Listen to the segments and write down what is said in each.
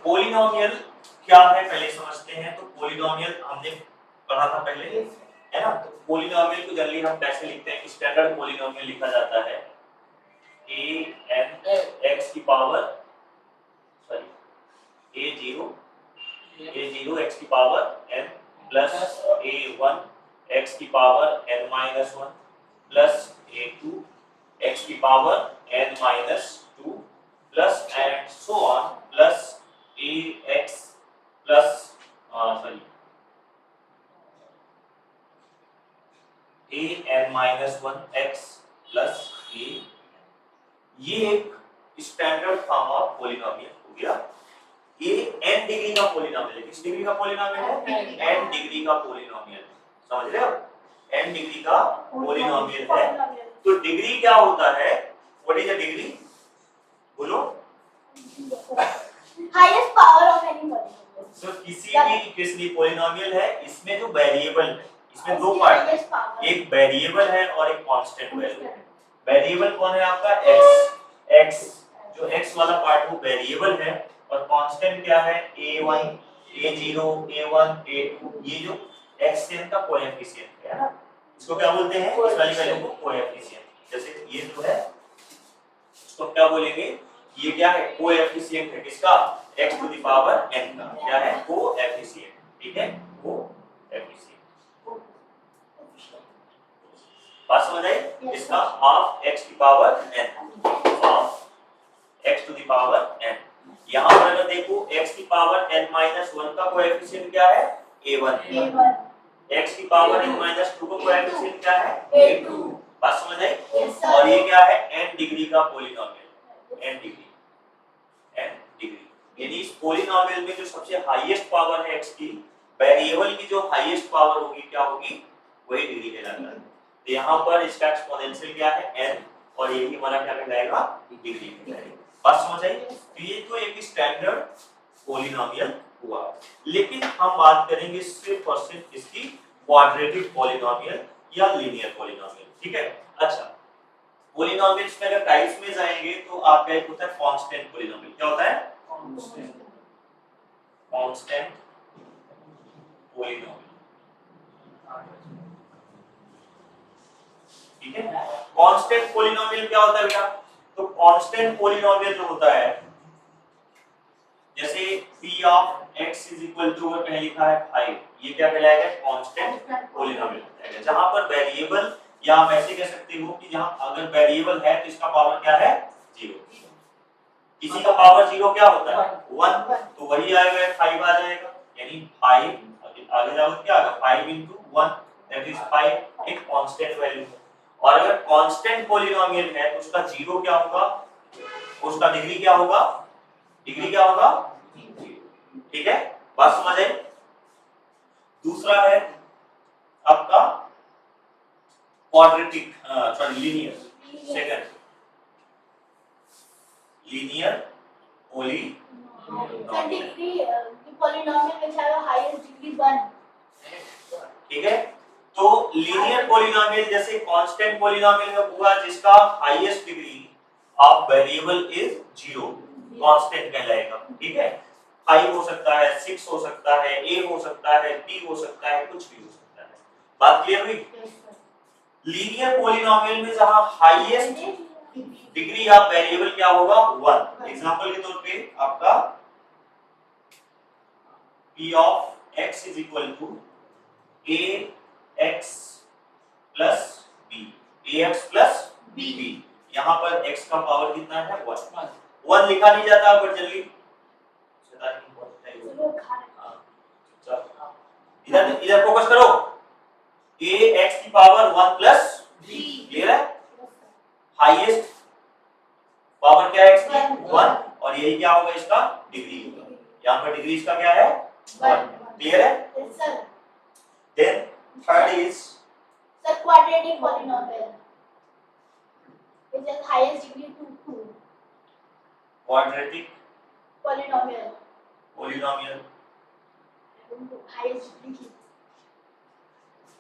Polynomial क्या है पहले समझते हैं। तो पॉलिनोमियल हमने पढ़ा था पहले, है ना। तो पॉलिनोमियल को जनरली हम कैसे लिखते हैं, स्टैंडर्ड पॉलिनोमियल लिखा जाता है a n x की पावर a0 x की power n plus a1 x की power n minus 1 plus a2 x की power n minus 2 plus and so on plus ax plus a n minus 1 x plus a। ये एक standard form of polynomial हो गया। ये n degree का polynomial है। किस डिग्री का पॉलिनोमियल है? n डिग्री का पॉलिनोमियल। समझ रहे हो? n डिग्री का पॉलिनोमियल है। तो डिग्री क्या होता है? What is the degree? बोलो। Highest power of any polynomial. तो किसी भी पॉलिनोमियल है, इसमें जो वेरिएबल है, इसमें दो पार्ट है, एक वेरिएबल है और एक कांस्टेंट वैल्यू है। वेरिएबल कौन है आपका? x। जो x वाला पार्ट वो वेरिएबल है और कांस्टेंट क्या है? a1 a0 a1 a2। ये जो x का कोएफिशिएंट है ना, इसको क्या बोलते हैं? इस वाली वैल्यू को कोएफिशिएंट। जैसे ये जो है इसको क्या बोलेंगे? ये क्या है? कोएफिशिएंट है। किसका? x to the power n का क्या है? कोएफिशिएंट। ठीक है, कोएफिशिएंट। बात समझ आई? इसका हाफ x की power n, half x to the power n। यहां पर अगर देखो x की पावर n माइनस 1 का कोएफिशिएंट क्या है? a1। x की पावर n माइनस 2 का कोएफिशिएंट क्या है? a2। बात समझ आई? और ये क्या है? n डिग्री का पॉलिनोमियल। n डिग्री यानी इस पॉलिनोमियल में जो सबसे हाईएस्ट पावर है x की, वेरिएबल की जो हाईएस्ट पावर होगी क्या होगी? वही डिग्री कहलाता है। तो यहाँ पर इसका एक्सपोनेंशियल क्या है? n, और ये भी हमारा क्या कहलाएगा? डिग्री कहलाएगा। बात समझ आई? तो ये तो एक स्टैंडर्ड पॉलिनोमियल हुआ। लेकिन हम बात करेंगे सिर्फ और सिर्फ इसकी क्वाड्रेटिक पॉलिनोमियल या लीनियर पॉलिनोमियल। ठीक है। अच्छा, पॉलिनोमियल्स में अगर टाइप्स में जाएंगे तो आपका एक होता है कांस्टेंट पॉलिनोमियल। क्या होता है? Constant polynomial. ठीक है। कांस्टेंट पॉलिनोमियल क्या होता है बेटा? तो कांस्टेंट पॉलिनोमियल जो होता है, जैसे p of x is equal to पहले लिखा है 5, ये क्या कहलाएगा? कांस्टेंट पॉलिनोमियल कहलाएगा। जहां पर वेरिएबल, या आप ऐसे कह सकते हो कि जहां अगर वेरिएबल है तो इसका पावर क्या है? 0। किसी का पावर 0 क्या होता है? 1। तो वही आएगा 5 आ जाएगा। यानी 5 आगे जाओ क्या आएगा? 5 into 1 दैट इज 5, एक कांस्टेंट वैल्यू है। और अगर कांस्टेंट पॉलिनोमियल है तो उसका 0 क्या होगा? उसका डिग्री क्या होगा? डिग्री क्या होगा? ठीक है, बात समझ आई? दूसरा है आपका quadratic, sorry linear. Second linear polynomial. Polynomial में चाहे हाईएस्ट डिग्री 1। ठीक है। तो लीनियर पॉलिनोमियल जैसे कांस्टेंट पॉलिनोमियल में हुआ जिसका highest degree of variable is 0, constant कहलाएगा। ठीक है। 5 हो सकता है, 6 हो सकता है, a हो सकता है, b हो सकता है, कुछ भी हो सकता है। बात क्लियर हुई? लीनियर पॉलिनोमियल में जहां हाईएस्ट डिग्री ऑफ वेरिएबल क्या होगा? 1। एग्जांपल के तौर पे आपका p of x is equal to ax plus b, ax plus b। यहाँ पर x का पावर कितना है? 1 लिखा नहीं जाता बट जल्दी इधर इधर फोकस करो। ax की पावर 1 प्लस b, क्लियर है? हाईएस्ट पावर क्या है x की? 1, और यही क्या होगा? इसका डिग्री होगा। यहाँ पर डिग्री इसका क्या है? 1, क्लियर है? Yes sir. Then third is the quadratic polynomial which has highest degree 2 quadratic polynomial highest degree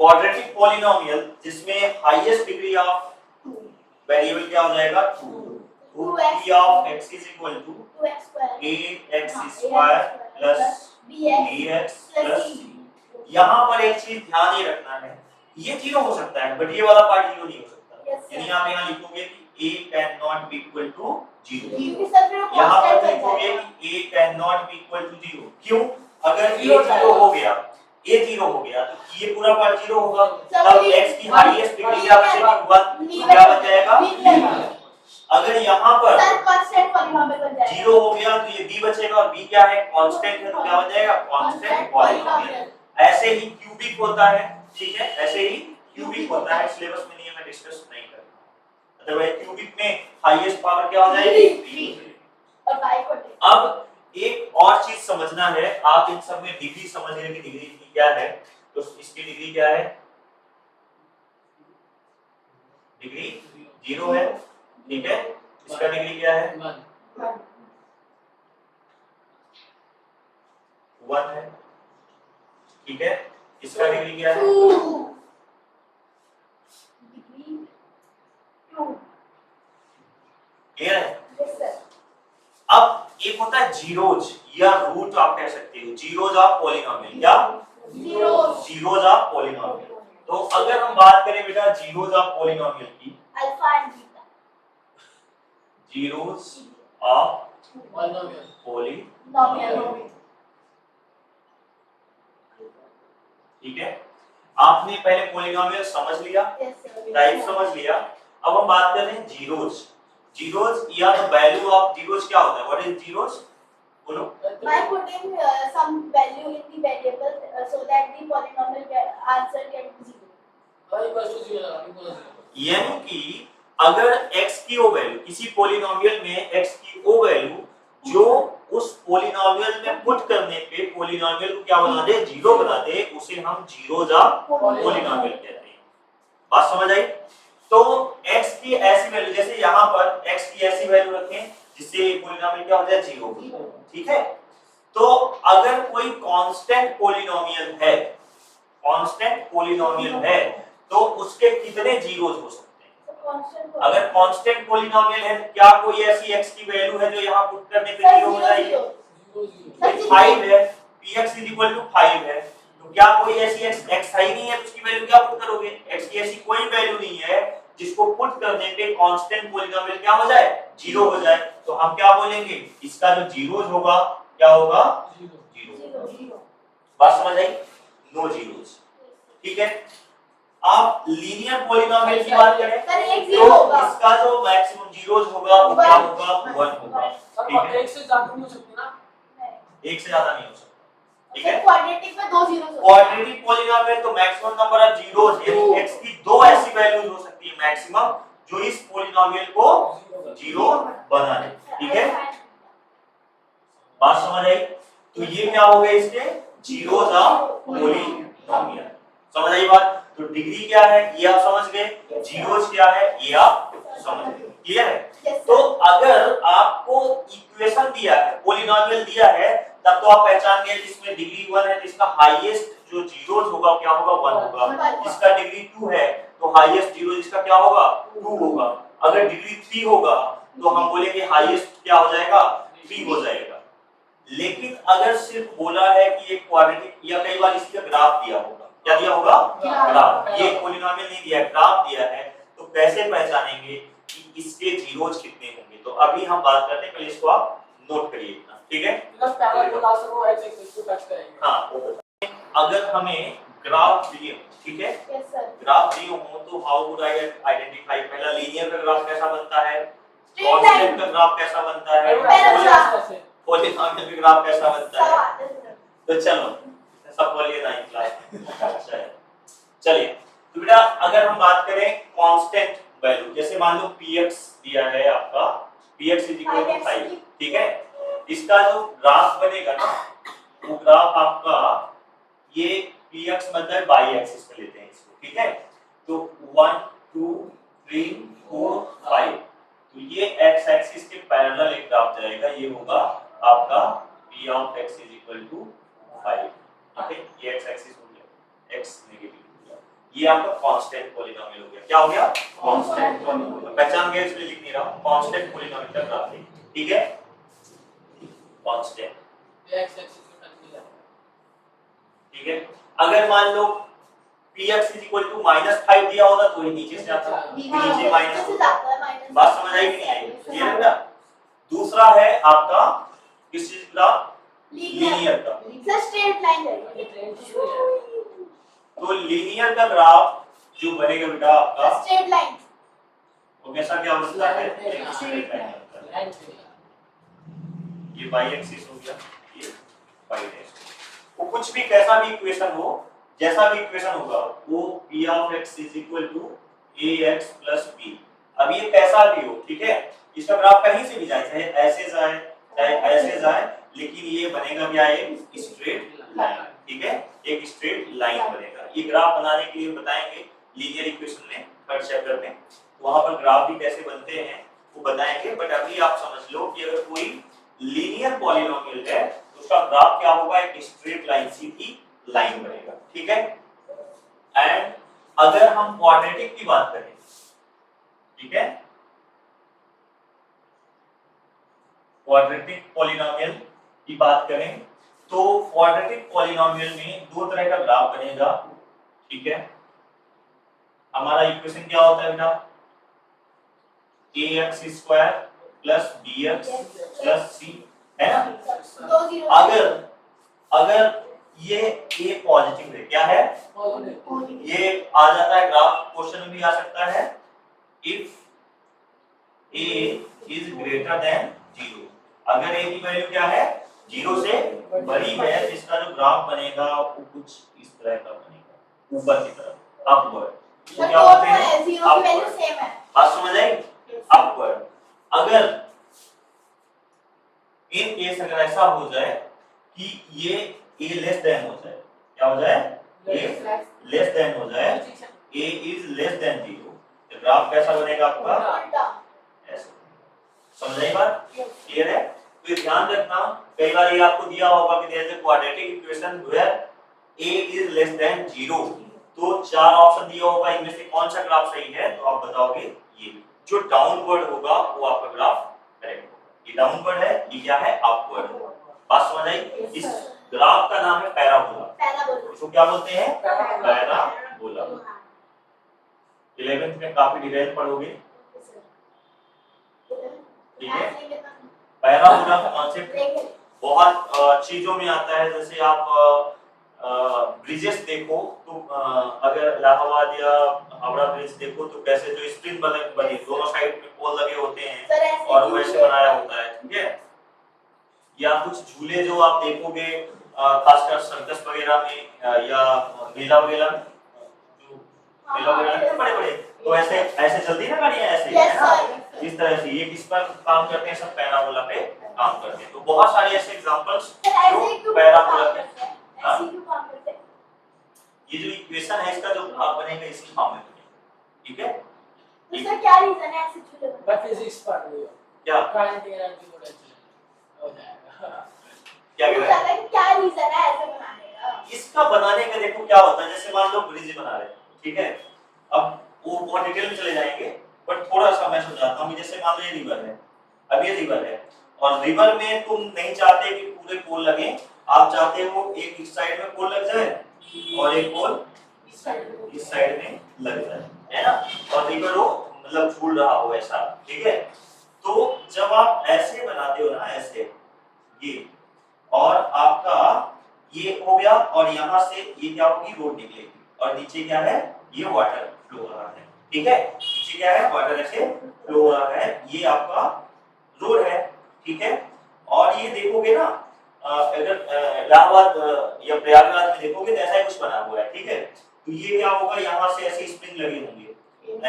quadratic polynomial जिसमें हाईएस्ट डिग्री ऑफ 2 वेरिएबल क्या हो जाएगा? 2। तो p of x is equal to 2x square 8x square plus bx plus c। यहाँ पर एक चीज ध्यान ये रखना है, ये जीरो हो सकता है बट ये वाला पार्ट जीरो नहीं हो सकता। यानी आप यहाँ लिखोगे कि a can not be equal to zero. यहाँ पर लिखोगे कि a can not be equal to zero. क्यों? अगर a जीरो हो गया, a जीरो हो गया तो ये पूरा पार्ट जीरो होगा, तब x की हाईएस्ट डिग्री क्या बचेगी? 1 क्या बच जाएगा? अगर यहाँ पर कांस्टेंट पॉलीनॉमियल बन जाएगा। जीरो हो गया तो ये b बचेगा और b क्या है? कांस्टेंट है, तो क्या बन जाएगा? Constant polynomial. ऐसे ही क्यूबिक होता है, ठीक है, ऐसे ही क्यूबिक होता है। सिलेबस में नहीं है, मैं डिस्कस नहीं कर रहा। अदरवाइज क्यूबिक में हाईएस्ट पावर क्या हो जाएगी? 3 और y को अब एक और चीज समझना है, आप इन सब में डिग्री समझने की डिग्री की क्या है, तो इसकी डिग्री क्या है? डिग्री 0 है, ठीक है। इसका डिग्री क्या है? 1 है, ठीक है। इसका डिग्री क्या है? क्लियर है? अब एक होता है जीरोज या रूट, आप कह सकते हो जीरोज ऑफ पॉलीनोमियल। क्या? Zeros of polynomial. तो अगर हम बात करें बेटा जीरोज ऑफ पॉलीनोमियल की, alpha and beta, zeros of polynomial, ठीक है। आपने पहले पॉलीनोमियल समझ लिया, टाइप समझ लिया। अब हम बात कर रहे हैं जीरोज। जीरोज या द वैल्यू ऑफ जीरोज क्या होता है? What is zeros? बोलो। by putting some value in the variable so that the polynomial answer gets 0। यानी कि अगर x की वो वैल्यू, किसी पॉलीनोमियल में x की वो वैल्यू जो उस पॉलीनोमियल में पुट करने पे पॉलीनोमियल को क्या बना दे? जीरो बना दे, उसे हम जीरोज ऑफ पॉलीनोमियल कहते हैं। बात समझ आई? तो x की ऐसी वैल्यू, जैसे यहाँ पर x की ऐसी वैल्यू रखें जिससे पॉलीनोमियल क्या हो जाए? जीरो, ठीक है। तो अगर कोई कांस्टेंट पॉलीनोमियल है, कांस्टेंट पॉलीनोमियल है, तो उसके कितने जीरोज हो सकते हैं? अगर कांस्टेंट पॉलीनोमियल है, क्या कोई ऐसी x की वैल्यू है जो यहाँ पुट करने पे जीरो हो जाएगी? 5 है, px = 5 है, तो क्या कोई ऐसी x है ही नहीं है तो उसकी वैल्यू क्या पुट करोगे? x की ऐसी कोई वैल्यू नहीं है जिसको पुट करने पे कांस्टेंट पॉलीनोमियल क्या हो जाए? जीरो हो जाए। तो हम क्या बोलेंगे? इसका जो जीरोज होगा क्या होगा? जीरो। बात समझ आई? नो जीरोज, ठीक है। आप लीनियर पॉलीनोमियल की बात करें तो इसका जो मैक्सिमम जीरोज होगा वो क्या होगा? 1 होगा, ठीक है। एक से ज्यादा नहीं हो सकती ना? एक से ज्यादा नहीं हो सकता, ठीक है। क्वाड्रेटिक में 2 जीरोस होते हैं। क्वाड्रेटिक पॉलीनोमियल तो मैक्सिमम नंबर ऑफ जीरोस, यानी x की 2 ऐसी वैल्यूज हो सकती है मैक्सिमम जो इस पॉलीनोमियल को जीरो बना दे, ठीक है। बात समझ आई? तो ये क्या हो गए? इसके जीरोस ऑफ पॉलीनोमियल। समझ आई बात? तो डिग्री क्या है ये आप समझ गए, जीरोस क्या है ये आप समझ गए, क्लियर है? तो अगर आपको इक्वेशन दिया है, पॉलीनोमियल दिया है, तब तो आप पहचान गए जिसमें डिग्री 1 है, जिसका हाईएस्ट जो जीरोस होगा क्या होगा? 1 होगा। जिसका डिग्री 2 है तो हाईएस्ट जीरो जिसका क्या होगा? 2 होगा। अगर डिग्री 3 होगा तो हम बोलेंगे हाईएस्ट क्या हो जाएगा? 3 हो जाएगा। लेकिन अगर सिर्फ बोला है कि एक क्वाड्रेटिक, या कई बार इसका ग्राफ दिया होगा, क्या दिया होगा? ग्राफ। ये पॉलीनोमियल नहीं दिया है, ग्राफ दिया है, तो कैसे पहचानेंगे कि इसके जीरोज कितने होंगे? तो अभी हम बात करते हैं, पहले इसको आप नोट करिए इतना, ठीक है। मतलब पैराबोला से वो x एक्सिस को टच करेंगे। हां, अगर हमें ग्राफ दिए, ठीक है, यस सर। ग्राफ दिए हो तो हाउ वुड आई आइडेंटिफाई? पहला लीनियर का ग्राफ कैसा बनता है? Straight line। कांस्टेंट का ग्राफ कैसा बनता है? पैराग्राफ। पॉलीनोमियल का ग्राफ कैसा बनता है? सब आते हैं। तो चलो सब बोलिए 9th क्लास। अच्छा है, चलिए। तो बेटा अगर हम बात करें कांस्टेंट वैल्यू, जैसे मान लो px दिया है आपका, px = 5, ठीक है। इसका जो ग्राफ बनेगा ना, वो ग्राफ आपका ये px मतलब y एक्सिस पे लेते हैं इसको, ठीक है। तो 1 2 3 4 5, तो ये x एक्सिस के पैरेलल एक ग्राफ जाएगा, ये होगा आपका p of x = 5, ठीक है। ये x एक्सिस हो गया, x नेगेटिव हो गया। ये आपका कांस्टेंट पॉलिनोमियल हो गया। क्या हो गया? Constant polynomial. पहचान गए, इसलिए लिख नहीं रहा हूं। कांस्टेंट पॉलिनोमियल का ग्राफ है, ठीक है? कांस्टेंट, x एक्सिस को टच नहीं करता। ठीक है? अगर मान लो px -5 दिया होता तो ये नीचे से आता, नीचे माइनस होता। बात समझ आई कि नहीं आई? ये लग रहा। दूसरा है आपका किस चीज का? लीनियर का। सर स्ट्रेट लाइन है। ये ट्रेन तो नहीं है। तो लीनियर का ग्राफ जो बनेगा बेटा आपका, स्ट्रेट लाइन। वो कैसा क्या होता है? एक हाँ। स्ट्रेट लाइन होता है। लाइन से ये y एक्सिस हो गया, ये y डैश। वो कुछ भी कैसा भी इक्वेशन हो, जैसा भी इक्वेशन होगा वो p of x ax b। अब ये कैसा भी हो, ठीक है? इसका ग्राफ कहीं से भी जाए, चाहे ऐसे जाए चाहे ऐसे जाए, लेकिन ये बनेगा क्या? एक स्ट्रेट लाइन, ठीक है? एक स्ट्रेट लाइन बनेगा। ये ग्राफ बनाने के लिए बताएंगे लीनियर इक्वेशन में, थर्ड चैप्टर में। वहां पर ग्राफ भी कैसे बनते हैं वो बताएंगे। बट अभी आप समझ लो कि अगर कोई लीनियर पॉलिनोमियल है तो उसका ग्राफ क्या होगा? एक स्ट्रेट लाइन, सीधी लाइन बनेगा, ठीक है? एंड अगर हम क्वाड्रेटिक की बात करें, ठीक है, क्वाड्रेटिक पॉलिनोमियल की बात करें तो क्वाड्रेटिक पॉलिनोमियल में दो तरह का ग्राफ बनेगा, ठीक है? हमारा इक्वेशन क्या होता है बेटा? ax² plus bx plus c, है ना? दो जीरो। अगर ये a पॉजिटिव है, क्या है? पॉजिटिव। ये आ जाता है ग्राफ, क्वेश्चन में भी आ सकता है। If a is greater than 0, अगर a की वैल्यू क्या है? 0 से बड़ी है, इसका जो ग्राफ बनेगा वो कुछ इस तरह का बनेगा, ऊपर की तरफ, अपवर्ड। सर दोनों है, जीरो की वैल्यू अपवर्ड। सेम है। बात समझ आई? अपवर्ड। अगर इन केस अगर ऐसा हो जाए कि ये a लेस देन हो जाए, क्या हो जाए? a लेस देन हो जाए, a इज लेस देन 0, तो ग्राफ कैसा बनेगा आपका? उल्टा। ऐसा। समझ आई बात? क्लियर है? तो ये ध्यान रखना, कई बार ये आपको दिया होगा कि there is a quadratic equation where a is less than 0, तो चार ऑप्शन दिया होगा, इनमें से कौन सा ग्राफ सही है? तो आप बताओगे ये जो डाउनवर्ड होगा वो आपका ग्राफ करेक्ट होगा। ये डाउनवर्ड है, ये क्या है? अपवर्ड। बात समझ आई? इस ग्राफ का नाम है पैराबोला। पैराबोला। इसको क्या बोलते हैं? पैराबोला। पैराबोला। 11th में काफी डिटेल पढ़ोगे, ठीक है? पैराबोला का कॉन्सेप्ट बहुत चीजों में आता है। जैसे आप ब्रिजेस देखो तो अगर इलाहाबाद या हावड़ा ब्रिज देखो तो कैसे जो स्प्रिंग बनी दोनों साइड में पोल लगे होते हैं और वो ऐसे बनाया होता है, ठीक है? या कुछ झूले जो आप देखोगे खासकर सर्कस वगैरह में या मेला वगैरह में, जो मेला वगैरह में बड़े बड़े तो ऐसे ऐसे चलती है ना गाड़ियां, ऐसे है ना? इस तरह से ये किस पर काम करते हैं? सब पैराबोला पे काम करते हैं। तो बहुत सारे ऐसे एग्जांपल्स जो पैराबोला पे, ये जो इक्वेशन है इसका जो ग्राफ बनेगा इसी फॉर्म में बनेगा, ठीक है? इसका क्या रीजन है ऐसे झूले बनने बट फिजिक्स पढ़ रही हो, क्या काइनेटिक एनर्जी पोटेंशियल हो जाएगा। क्या कह रहा है? क्या रीजन है ऐसे बनाने का? इसका बनाने का देखो क्या होता है। जैसे मान लो ब्रिज बना रहे हैं, ठीक है? अब वो बहुत डिटेल में चले जाएंगे, बट थोड़ा सा मैं समझाता हूँ। जैसे मान लो ये रिवर है, अब ये रिवर है और रिवर में तुम नहीं चाहते कि पूरे पोल लगे, आप चाहते हो एक इस साइड में पोल लग जाए और एक पोल इस साइड में लग जाए, है ना? और रिवर हो मतलब झूल रहा हो ऐसा, ठीक है? तो जब आप ऐसे बनाते हो ना, ऐसे ये, और आपका ये हो गया और यहाँ से ये क्या होगी? रोड निकलेगी और नीचे क्या है? ये वाटर फ्लो हो रहा है, ठीक है? नीचे क्या है? वाटर ऐसे फ्लो हो रहा है, ये आपका रोड है, ठीक है? और ये देखोगे ना, अगर इलाहाबाद या प्रयागराज में देखोगे तो ऐसा ही कुछ बना हुआ है, ठीक है? तो ये क्या होगा? यहाँ से ऐसे स्प्रिंग लगे होंगे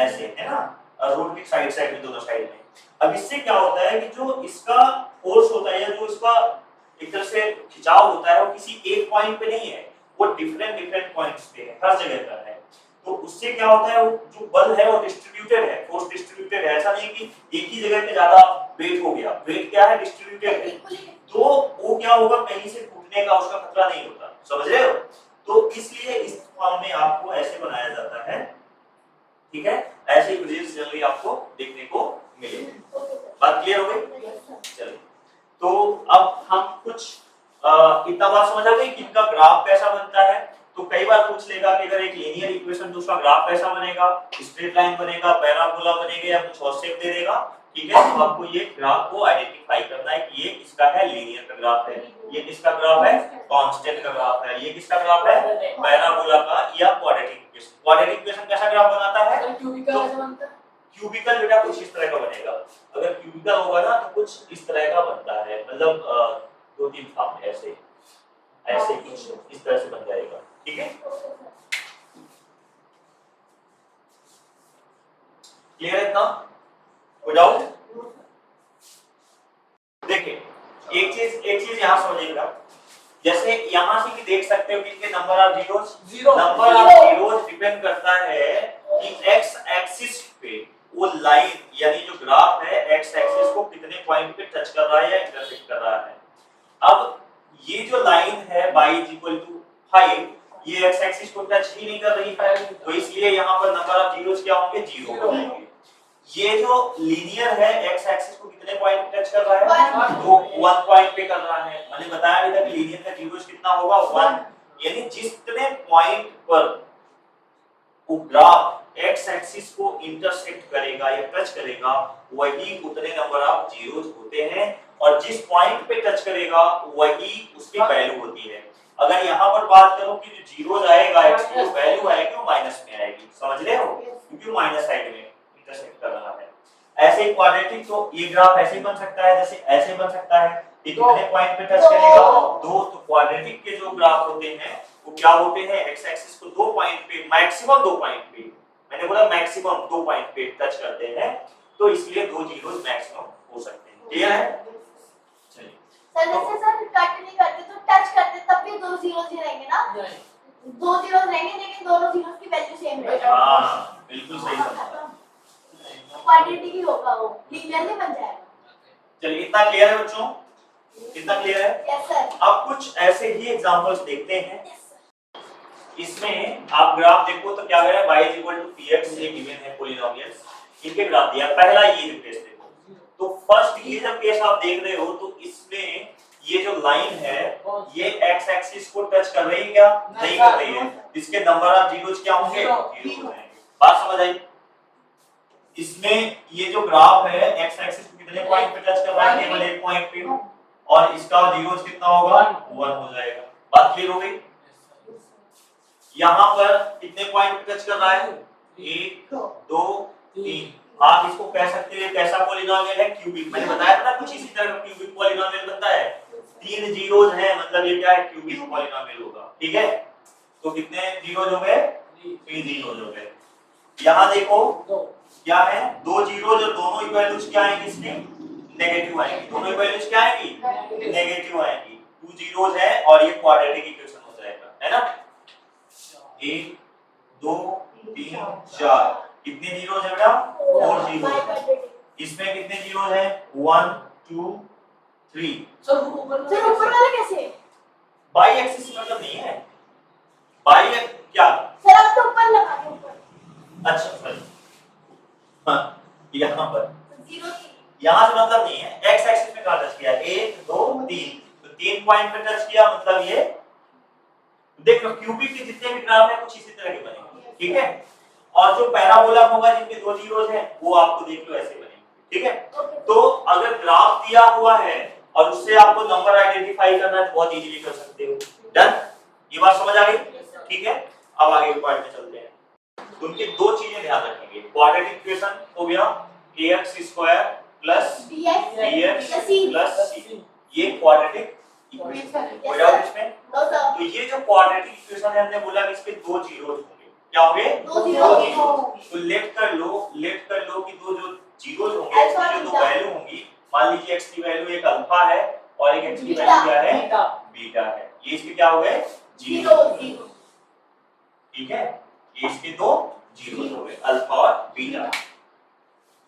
ऐसे, है ना? रोड के साइड साइड में, दोनों साइड में। अब इससे क्या होता है कि जो इसका फोर्स होता है या जो इसका एक तरह से खिंचाव होता है वो किसी एक पॉइंट पे नहीं है, वो डिफरेंट पॉइंट्स पे है, हर जगह पर है। तो उससे क्या होता है? वो जो बल है वो डिस्ट्रीब्यूटेड है, फोर्स डिस्ट्रीब्यूटेड है। ऐसा नहीं कि एक ही जगह पे ज्यादा वेट हो गया, वेट क्या है? डिस्ट्रीब्यूटेड है। तो वो क्या होगा? कहीं से टूटने का उसका खतरा नहीं होता, समझ रहे हो? तो इसलिए इस फॉर्म में आपको ऐसे बनाया जाता है, ठीक है। ऐसे इक्वेशंस जनरली आपको देखने को मिलेंगे। बात क्लियर हो गई? चलिए, तो अब हम कुछ इतना बात समझ आ गई कि इनका ग्राफ कैसा बनता है। तो कई बार पूछ लेगा कि अगर एक लीनियर इक्वेशन तो उसका ग्राफ कैसा बनेगा, स्ट्रेट लाइन बनेगा, पैराबोला बनेगा या कुछ और शेप दे देगा, ठीक है। तो आपको ये ग्राफ को आइडेंटिफाई करना है कि ये किसका है, लीनियर का ग्राफ है, ये किसका ग्राफ है, कांस्टेंट का ग्राफ है, ये किसका ग्राफ है, पैराबोला का या क्वाड्रेटिक इक्वेशन। क्वाड्रेटिक इक्वेशन कैसा ग्राफ बनाता है, क्यूबिकल कैसे बनता है? क्यूबिकल बेटा कुछ इस तरह का बनेगा। अगर क्यूबिकल होगा ना तो कुछ इस तरह का बनता है, मतलब 2-3 फॉर्म ऐसे ऐसे कुछ इस तरह से बन जाएगा, ठीक है। क्लियर है इतना? कोई डाउट? देखिए एक चीज यहाँ समझिएगा, जैसे यहाँ से कि देख सकते हो कि इनके number of zeros, number of zeros depend करता है कि एक्स एक्सिस पे वो लाइन यानी जो ग्राफ है एक्स एक्सिस को कितने पॉइंट पे टच कर रहा है या इंटरसेक्ट कर रहा है। अब ये जो लाइन है y = 5, ये एक्स एक्सिस को टच ही नहीं कर रही है, तो इसलिए यहाँ पर नंबर ऑफ जीरोस क्या होंगे, 0 हो जाएंगे। ये जो लीनियर है एक्स एक्सिस को कितने पॉइंट पे टच कर रहा है, तो 1 पॉइंट पे कर रहा है। मैंने बताया अभी तक लीनियर का जीरोस कितना होगा, 1, यानी जितने पॉइंट पर वो ग्राफ एक्स एक्सिस को इंटरसेक्ट करेगा या टच करेगा वही उतने नंबर ऑफ जीरोस होते हैं, और जिस पॉइंट पे टच करेगा वही उसकी वैल्यू होती है। अगर यहाँ पर बात करो कि जो जीरोस आएगा एक्स की वैल्यू आएगी वो माइनस में आएगी, समझ रहे हो, क्योंकि माइनस साइड में इंटरसेक्ट कर रहा है। ऐसे ही क्वाड्रेटिक, तो ये ग्राफ ऐसे ही बन सकता है, जैसे ऐसे बन सकता है, ये कितने पॉइंट पे टच करेगा, 2। तो क्वाड्रेटिक के जो ग्राफ होते हैं वो क्या होते हैं, एक्स एक्सिस को 2 पॉइंट पे, मैक्सिमम 2 पॉइंट पे, मैंने बोला मैक्सिमम 2 पॉइंट पे टच करते हैं, तो इसलिए 2 जीरोस मैक्सिमम हो सकते हैं। क्लियर है? चलिए सर जैसे सर कट नहीं करते तो टच करते तब भी 2 जीरोस ही रहेंगे ना? नहीं 2 जीरोस रहेंगे लेकिन दोनों जीरोस की वैल्यू सेम रहेगी। हाँ बिल्कुल सही समझा। क्वाड्रेटिक ही होगा, वो लीनियर नहीं बन जाएगा। चलिए इतना क्लियर है बच्चों, इतना क्लियर है। Yes sir. अब कुछ ऐसे ही एग्जांपल्स देखते हैं। इसमें आप ग्राफ देखो तो क्या कह रहा है, y = px ये गिवन है पॉलिनोमियल्स, इनके ग्राफ दिया। पहला ये जो केस देखो, तो फर्स्ट ये जब केस आप देख रहे हो तो इसमें ये जो लाइन है ये x एक्सिस को टच कर रही है क्या, नहीं कर रही है, इसके नंबर ऑफ जीरोस क्या होंगे, 0 हो जाएंगे। बात समझ आई? इसमें ये जो ग्राफ है x एक्सिस को कितने पॉइंट पे टच कर रहा है, केवल 1 पॉइंट पे, और इसका जीरोस कितना होगा, 1 हो जाएगा। बात क्लियर हो गई? यहाँ पर कितने पॉइंट पे टच कर रहा है, 1 2 3। आप इसको कह सकते हैं कैसा पॉलिनोमियल है, क्यूबिक। मैंने बताया था ना कुछ इसी तरह का क्यूबिक पॉलिनोमियल बनता है। 3 जीरोस हैं मतलब ये क्या है, क्यूबिक पॉलिनोमियल होगा, ठीक है। तो कितने जीरोस हो गए, 3 जीरोस हो गए। यहाँ देखो क्या है, 2 जीरोस और दोनों की वैल्यूज क्या आएंगी, इसमें नेगेटिव आएंगी, दोनों की वैल्यूज क्या आएंगी, नेगेटिव आएंगी। 2 जीरोस है और ये क्वाड्रेटिक इक्वेशन हो जाएगा, है ना। 1 2 3 4 कितने जीरोस है बेटा, 4 जीरोस। इसमें कितने जीरोस है, 1 2 3। सर ऊपर वाला कैसे? बाई एक्सिस मतलब नहीं है, बाई क्या, सर आप तो ऊपर लगा दो, ऊपर। अच्छा सर हाँ यहाँ पर 0 यहाँ से मतलब नहीं है, एक्स एक्सिस में कहाँ टच किया, 1 2 3, तो 3 पॉइंट पे टच किया, मतलब ये देख लो क्यूबिक के जितने भी ग्राफ है कुछ इसी तरह के बनेंगे, ठीक है। और जो पैराबोला होगा जिनके 2 जीरोस हैं वो आपको देख लो ऐसे बनेंगे, ठीक है। तो अगर ग्राफ दिया हुआ है और उससे आपको नंबर आइडेंटिफाई करना है तो बहुत इजीली कर सकते हो। डन, ये बात समझ आ गई, ठीक है। अब आगे पॉइंट में चलते हैं। उनकी 2 चीजें ध्यान रखेंगे, क्वाड्रेटिक इक्वेशन हो गया ax² + bx + c, ये क्वाड्रेटिक इक्वेशन हो जाओ इसमें। तो ये जो क्वाड्रेटिक इक्वेशन है हमने बोला कि इसके 2 जीरोस होंगे, क्या होंगे, 2 जीरोस। तो लेट कर लो कि 2 जो जीरोस होंगे इसकी जो 2 वैल्यू होंगी, मान लीजिए x की वैल्यू एक अल्फा है और एक x की वैल्यू क्या है, बीटा है। ये इसके क्या हो गए, 0, ठीक है। ये इसके 2 जीरोस हो गए, अल्फा और बीटा।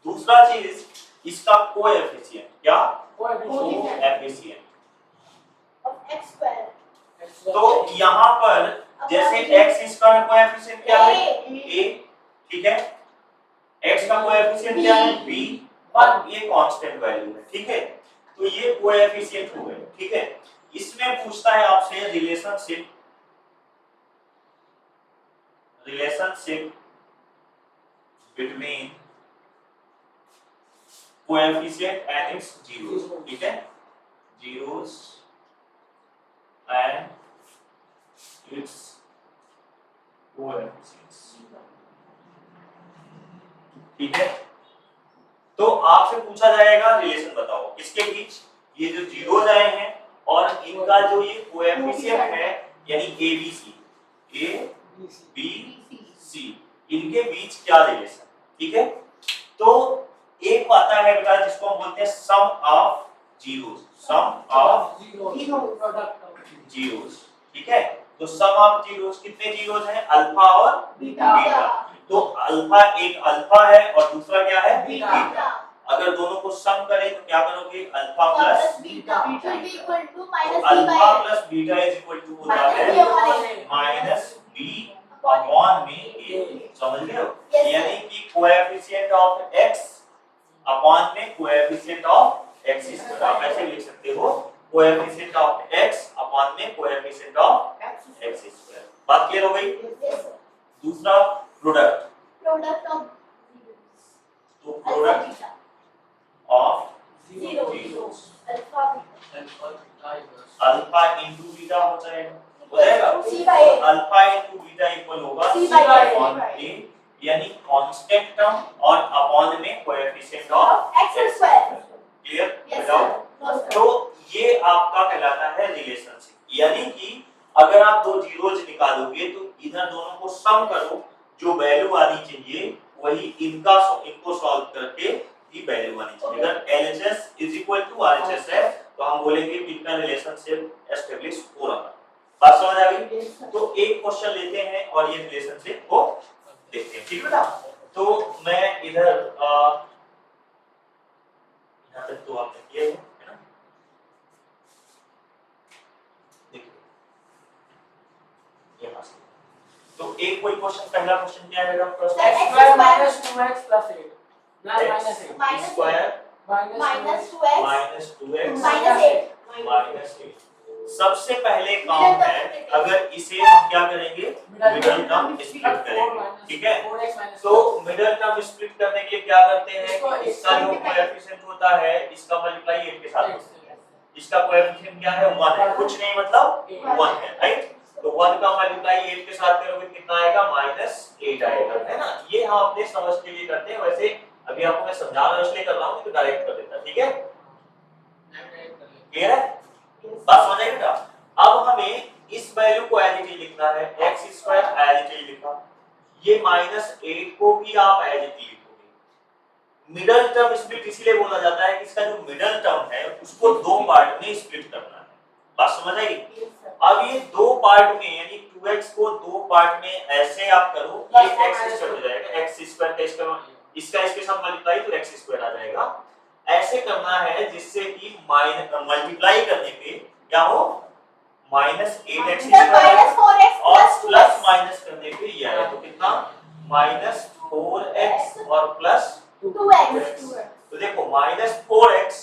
दूसरा चीज इसका कोएफिशिएंट, क्या कोएफिशिएंट। x²। तो यहाँ पर जैसे x इसका कोएफिशिएंट क्या है a, ठीक है, x का कोएफिशिएंट क्या है b और ये कांस्टेंट वैल्यू है, ठीक है। तो ये कोएफिशिएंट हो गए, ठीक है। इसमें पूछता है आपसे relationship between coefficient and it's zeros, ठीक है, जीरोस एंड इट्स कोएफिशिएंट्स, ठीक है। तो आपसे पूछा जाएगा रिलेशन बताओ इसके बीच, ये जो जीरोस आए हैं और इनका जो ये कोएफिशिएंट है यानी ए बी सी, इनके बीच क्या रिलेशन, ठीक है। तो एक आता है बेटा जिसको हम बोलते हैं सम ऑफ जीरोस, ठीक है। तो सम ऑफ जीरोस, कितने जीरोस हैं, अल्फा और बीटा। तो अल्फा, एक अल्फा है और दूसरा क्या है बीटा। अगर दोनों को सम करें तो क्या करोगे, alpha plus beta equal to alpha plus beta is equal to होता है माइनस बी अपॉन में ए, समझ रहे हो। यानी कि कोएफिशिएंट ऑफ x अपॉन में कोएफिशिएंट ऑफ x स्क्वायर, आप ऐसे लिख सकते हो कोएफिशिएंट ऑफ x अपॉन में कोएफिशिएंट ऑफ x स्क्वायर। बात क्लियर हो गई। दूसरा प्रोडक्ट ऑफ तो product of zeros alpha into beta हो जाएगा अल्फा इनटू बीटा इक्वल होगा C c by upon a, यानी कांस्टेंट टर्म और अपॉन में coefficient of x square. Clear, Yes, बताओ। sir. तो ये आपका कहलाता है रिलेशनशिप, यानी कि अगर आप दो जीरोज निकालोगे तो इधर दोनों को सम करो, जो वैल्यू आनी चाहिए वही इनको सॉल्व करके ही वैल्यू आनी चाहिए। अगर LHS is equal to RHS है तो हम बोलेंगे कि इनका रिलेशनशिप एस्टेब्लिश हो रहा है। बात समझ आ गई। तो एक क्वेश्चन लेते हैं और ये रिलेशनशिप को देखते हैं, ठीक है ना। तो मैं इधर यहाँ तक तो आपने किया है ना, देखिए यहाँ से तो एक कोई क्वेश्चन, पहला क्वेश्चन क्या रहेगा, x square minus 2x plus 8 ना minus 8 square minus 2x minus 2x minus 8 सबसे पहले काम है, अगर इसे हम क्या करेंगे, मिडिल टर्म स्प्लिट करेंगे, ठीक है। तो मिडिल टर्म स्प्लिट करने के लिए क्या करते हैं कि इसका जो कोएफिशिएंट होता है इसका मल्टीप्लाई 8 के साथ होता है। इसका कोएफिशिएंट क्या है 1 है, कुछ नहीं मतलब 1 है, राइट। तो 1 का मल्टीप्लाई 8 के साथ करोगे कितना आएगा, -8 आएगा, है ना। ये हम अपने समझ के लिए करते हैं, वैसे अभी आपको मैं समझा रहा हूं इसलिए कर रहा हूं, तो डायरेक्ट कर देता, ठीक है। क्लियर है, बात समझ आई बेटा। अब हमें इस वैल्यू को एज इट इज लिखना है, x square as it is लिखा, ये -8 को भी आप एज इट इज लिखोगे। मिडिल टर्म स्प्लिट इसलिए बोला जाता है कि इसका जो मिडिल टर्म है उसको दो पार्ट में स्प्लिट करना है। बात समझ आई। अब ये दो पार्ट में यानी 2x को दो पार्ट में ऐसे आप करो, ये x स्क्वायर हो जाएगा, x स्क्वायर का स्क्वायर इसका इसके साथ मल्टीप्लाई तो x स्क्वायर आ जाएगा। ऐसे करना है जिससे कि मल्टीप्लाई करने पे क्या हो, -8x और प्लस माइनस करने पे ये आए तो कितना, -4x और प्लस 2x। तो देखो -4x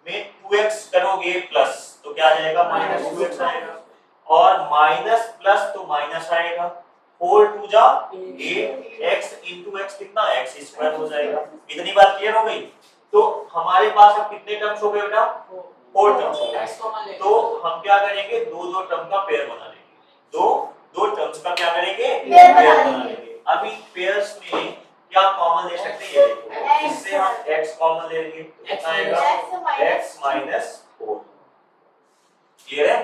में 2x करोगे प्लस तो क्या आ जाएगा, -2x आएगा, और माइनस प्लस तो माइनस आएगा, 4 2 जा 8, x into x कितना, x स्क्वायर हो जाएगा। इतनी बात क्लियर हो गई। तो हमारे पास अब कितने टर्म्स हो गए बेटा, 4 टर्म्स हो गए। तो हम क्या करेंगे, दो टर्म का पेयर बना लेंगे, दो टर्म्स का क्या करेंगे, पेयर बना लेंगे। अभी पेयर्स में क्या कॉमन ले सकते हैं, ये देखो, इससे हम x कॉमन ले लेंगे, कितना आएगा, x - 4। क्लियर है।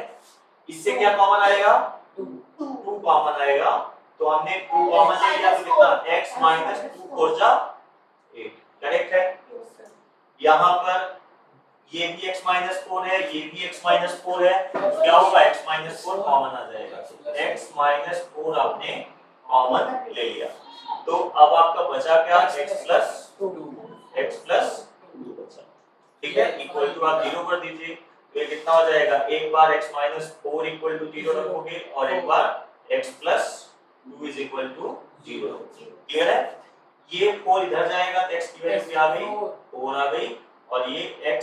इससे क्या कॉमन आएगा, 2 कॉमन आएगा, तो हमने 2 कॉमन ले लिया तो कितना, x - 2 4 जा 8, करेक्ट है। यहाँ पर ये भी x - 4 है, ये भी x - 4 है, तो क्या होगा, x - 4 कॉमन आ जाएगा, x - 4 आपने कॉमन ले लिया। तो अब आपका बचा क्या, x + 2 बचा, ठीक है। इक्वल टू आप 0 कर दीजिए, तो ये कितना हो जाएगा, एक बार x - 4 = 0 रखोगे और एक बार x plus 2 is equal to 0। Clear है? ये 4 इधर जाएगा तो x की वैल्यू क्या आ गई? 4 आ गई, और ये x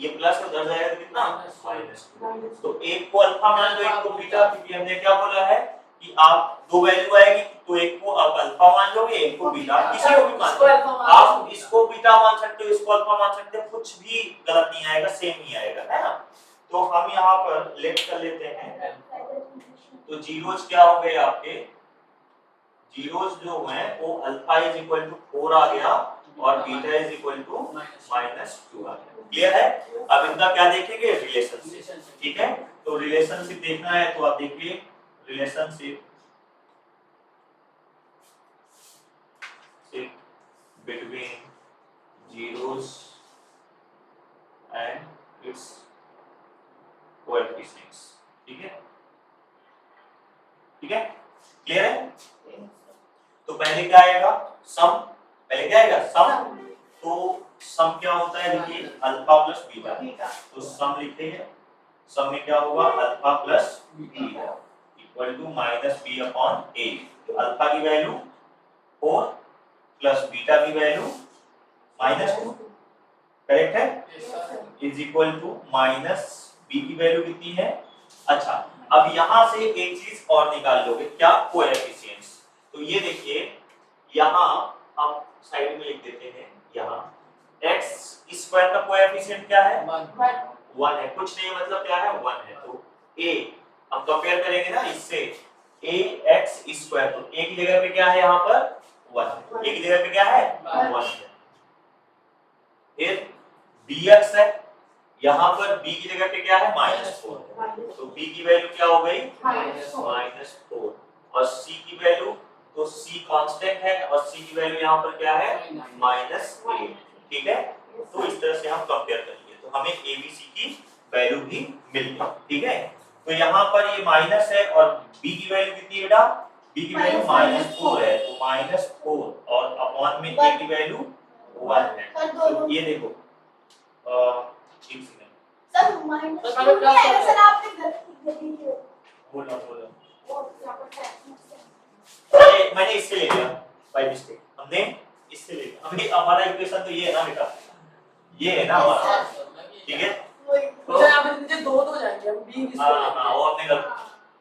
ये प्लस उधर जाएगा तो कितना? -2। तो एक को अल्फा मान लो, एक को बीटा, क्योंकि हमने क्या बोला है कि आप दो वैल्यू आएगी तो एक को आप अल्फा मान लोगे, एक को बीटा, किसी को भी मान लो। आप इसको बीटा मान सकते हो, इसको अल्फा मान सकते हो, कुछ भी गलत नहीं आएगा, सेम ही आएगा, है ना। तो हम यहाँ पर लेट कर लेते हैं। तो जीरोस क्या हो गए आपके? जीरोस जो हैं वो अल्फा इज इक्वल टू 4 आ गया और बीटा इज इक्वल टू -2 आ गया। क्लियर है? अब इनका क्या देखेंगे? रिलेशनशिप। ठीक है, तो रिलेशनशिप देखना है तो आप देखिए relationship between zeros and its coefficients। ठीक है, ठीक है, क्लियर है? तो पहले क्या आएगा? सम। पहले क्या आएगा? सम। तो सम क्या होता है? देखिए अल्फा प्लस बीटा, तो सम लिखेंगे। सम में क्या होगा? Alpha plus beta equal to -b/a। तो अल्फा की वैल्यू 4 प्लस बीटा की वैल्यू -2, करेक्ट है? इज इक्वल टू -b की वैल्यू कितनी है? अच्छा, अब यहां से एक चीज और निकाल लोगे, क्या? कोएफिशिएंट्स। तो ये देखिए यहां हम साइड में लिख देते हैं, यहां x² का कोएफिशिएंट क्या है? 1 है। कुछ नहीं मतलब क्या है? 1 है। तो a हम कंपेयर करेंगे ना इससे, ax², तो a की जगह पे क्या है यहाँ पर? 1। a की जगह पे क्या है? 1 है। फिर bx है, यहाँ पर b की जगह पे क्या है? -4। तो b की वैल्यू क्या हो गई? -4। और c की वैल्यू, तो c कांस्टेंट है और c की वैल्यू यहाँ पर क्या है? -8। ठीक है, तो इस तरह से हम कंपेयर करेंगे तो हमें abc की वैल्यू भी मिल गई। ठीक है, तो यहाँ पर ये माइनस है और b की वैल्यू कितनी है बेटा? b की वैल्यू -4 है, तो -4 और अपॉन में a की वैल्यू 1 है। तो ये देखो एक सेकंड सर -2 नहीं आएगा सर, आपने गलती की है। बोलो बोलो। वो यहाँ पर मैंने इससे ले लिया बाय मिस्टेक, हमने इससे ले लिया। अभी हमारा इक्वेशन तो ये है ना बेटा, ये है ना हमारा, ठीक है? तो यहाँ पे नीचे दो जाएंगे, हम b किसको लेंगे? हां वो आपने गलत,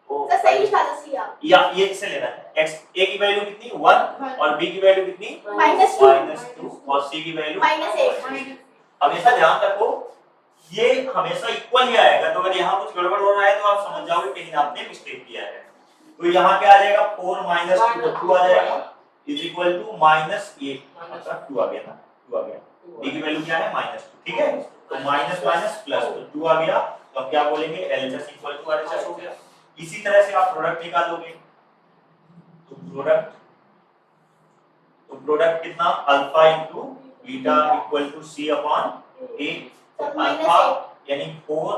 वो सर सही था सी आप। या ये इससे लेना है। x a की वैल्यू कितनी? 1 और b की वैल्यू कितनी? -2 और c की वैल्यू -8। हमेशा ध्यान रखो ये हमेशा इक्वल ही आएगा, तो अगर यहाँ कुछ गड़बड़ हो रहा है तो आप समझ जाओगे कहीं आपने मिस्टेक किया है। तो यहाँ क्या आ जाएगा? 4 -2 2 आ जाएगा इज इक्वल टू -8, मतलब 2 आ गया ना, 2 आ गया। b की वैल्यू क्या है? -2। ठीक है, तो माइनस माइनस प्लस, तो 2 आ गया। तो अब क्या बोलेंगे? LHS इक्वल टू RHS हो गया। इसी तरह से आप प्रोडक्ट निकालोगे, तो प्रोडक्ट कितना? Alpha into beta equal to c upon a। तो अल्फा यानी 4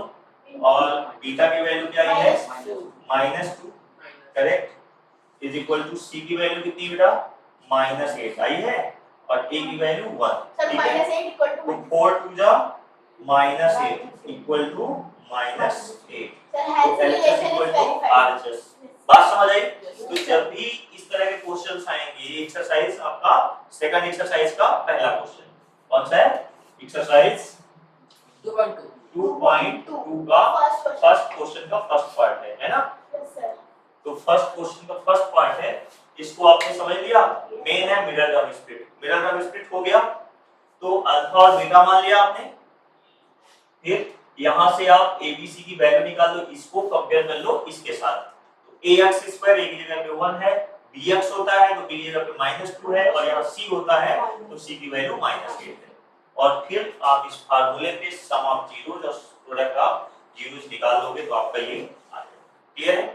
और बीटा की वैल्यू क्या है? -2, correct, is equal to c की वैल्यू कितनी बेटा? -8 आई है और a की वैल्यू 1। सर ठीक है, -8 इक्वल टू तो 4 टू जा -8 equal to -8। Sir has relation is verified. RHS बात समझ आई? तो जब भी इस तरह के क्वेश्चंस आएंगे, ये एक्सरसाइज आपका सेकंड एक्सरसाइज का पहला क्वेश्चन कौन सा है? एक्सरसाइज 2.2 का फर्स्ट क्वेश्चन का फर्स्ट पार्ट है ना? Yes sir. तो फर्स्ट क्वेश्चन का फर्स्ट पार्ट है, इसको आपने समझ लिया। मेन है mirror term split, mirror term split हो गया। तो अल्फा और बीटा मान लिया आपने, फिर यहां से आप ABC की वैल्यू निकाल लो, इसको कंपेयर कर लो इसके साथ। तो ax² a की जगह पे 1 है, bx होता है तो b की जगह पे -2 है और यहाँ c होता है तो c की वैल्यू -8 है। और फिर आप इस फार्मूले पे सम ऑफ जीरोस और प्रोडक्ट ऑफ जीरोस निकाल लोगे तो आपका ये आ जाएगा। क्लियर है?